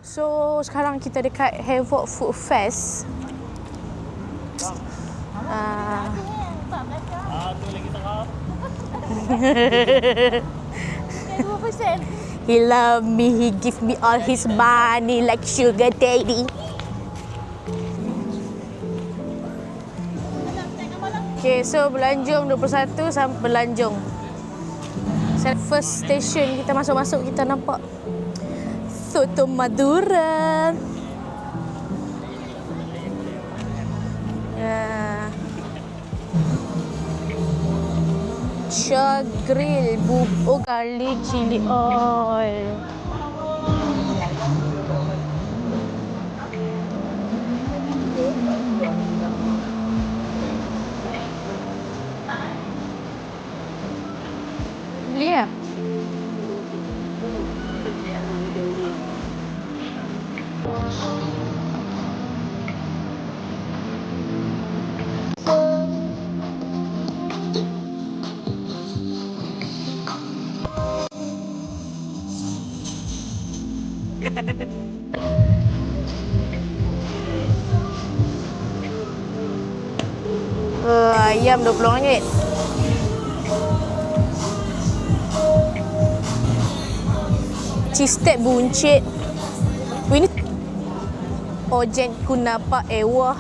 So, sekarang kita dekat Havoc Food Fest. Tu lagi tengah. 2%. He love me, he give me all his money like sugar daddy. Okay, so Belanjung 21 sampai Belanjung. First station kita masuk-masuk, kita nampak Soto Madura. Shaw Grill, bubuk garlic chili oil. Yeah. Ayam RM20. Cheese steak buncit. Ini ojen ku nampak ewah.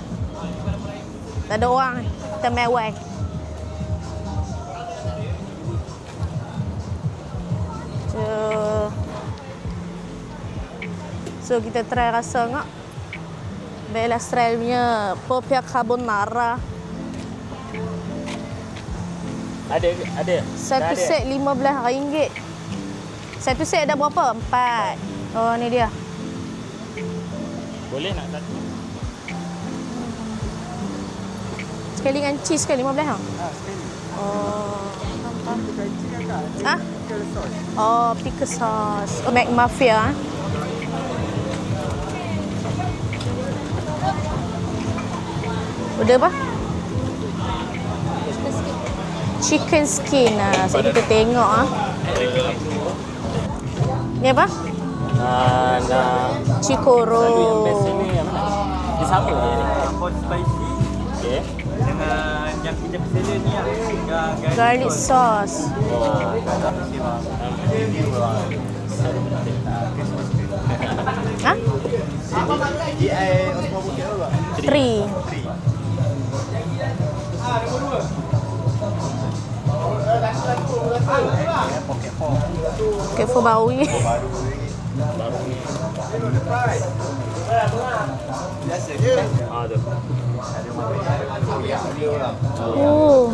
Tak ada orang. Kita mewah. So kita try rasa ngak. Bella Style punya popia carbonara. Ada. Satu set RM15. Satu set ada berapa? 4. Oh, ni dia. Boleh nak satu? Sekali dengan cheese ke 15 tau? Sekali. Oh. Pickle Ah? sauce. Oh, pickle sauce. Oh, McMafia. Udah apa? Chicken skin. So kita tengok Ni apa? Cikoro. Yang best ni yang mana? Dia sama je ni. Hot spicy. Okey. Dengan yang kita pesan ni Garlic sauce. Ha? 3. Pocket 4 baru ni. Tu. Oh.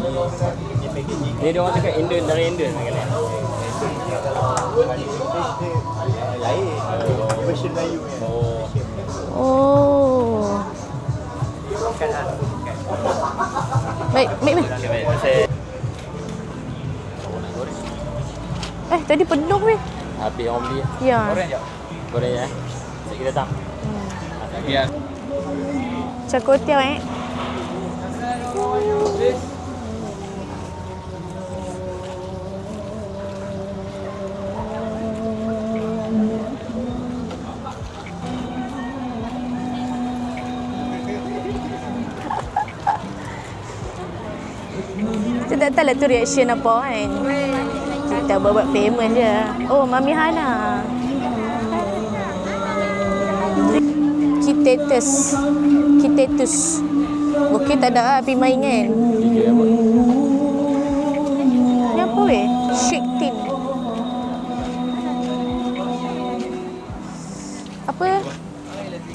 Ni dia orang cakap Indian, dari Indian kan? lain. Version Melayu ni. Oh. Baik. Baik, saya Tadi penuh weh. habis orang beli. Ya. Goreng ya. Sekejap kita datang. Ya. Cakotiao Kita tak tahu lah tu reaction apa kan. Kita buat payment je. Oh, Mami Hana. Kitetus. Okey, tak ada lah api main kan. Ni apa weh? Shake tin.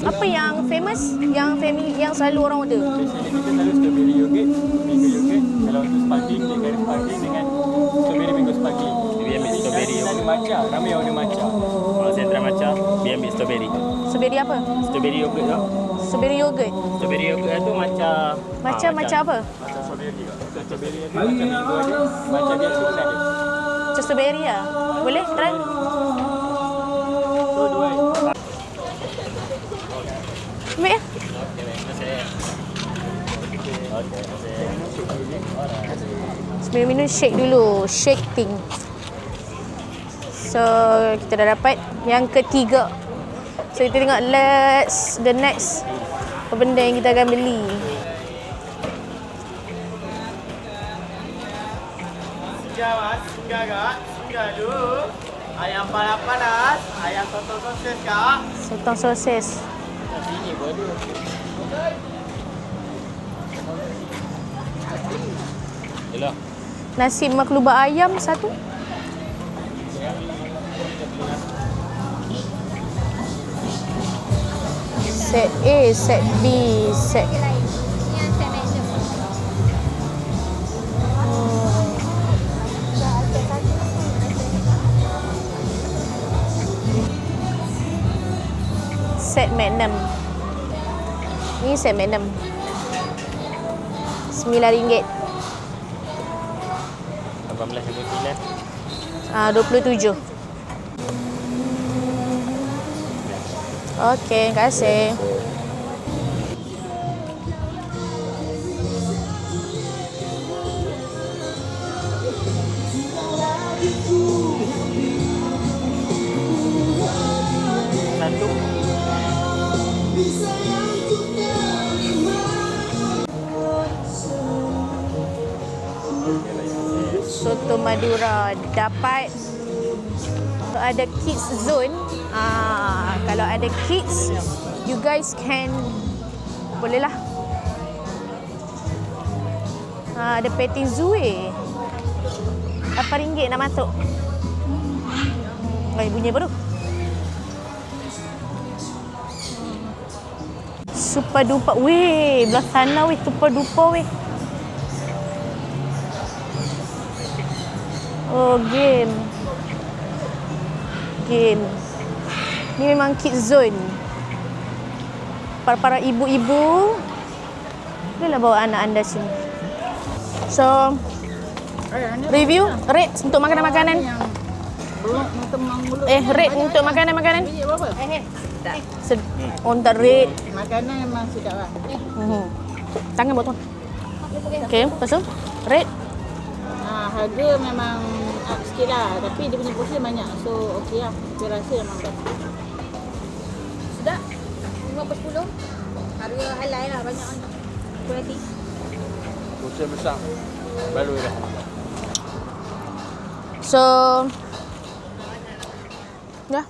Apa yang famous? Yang selalu orang order? Biasanya kita selalu strawberry yogurt, mango yogurt. Kalau untuk sparkling, dia kari sparkling dengan strawberry mango sparkling. Dia ambil strawberry yogurt. Matcha, ramai order matcha. Kalau saya try matcha, dia ambil strawberry. Strawberry apa? Strawberry yogurt tu. Strawberry yogurt. Strawberry yogurt tu matcha. Macam apa? Macam strawberry juga. Strawberry tu macam mango ada, matcha dia tu pun ada. Macam strawberry lah. Boleh try? So, dua. Ambil ya? Sebelum minum shake dulu. Shake thing. So kita dah dapat yang ketiga. So kita tengok let's the next apa benda yang kita akan beli. Singgah mas, singgah kak. Singgah dulu. Ayam panas, ayam sotong sosis kak. Sotong sosis. Sini pun ada. Yalah. Nasi maklubah ayam satu. Set A, set B, set Lain. Ni yang set medium. set Magnum. Ni set Magnum. RM9. 18.99. 27. Okey, terima kasih. Satu. Soto Madura dapat ada kids zone. Kalau ada kids, you guys can bolehlah. Ada petting zoo RM8 nak masuk. Bunyi apa tu? Super duper. Weh, belah sana weh, super duper weh. Oh, game. Ni memang kids zone. Para ibu-ibu, bolehlah bawa anak anda sini. So, review, rate untuk makanan-makanan. Rate untuk makanan-makanan. Untuk rate. Makanan memang sedap lah. Tangan buat tuan. Okay, lepas tu, rate. Harga memang up sikit lah. Tapi dia punya portion banyak. So, okey lah. Saya rasa memang best. Sedap. 5/10. Harga halal lah banyak kan. Kualiti. Portion besar. Baru dah. So, ya.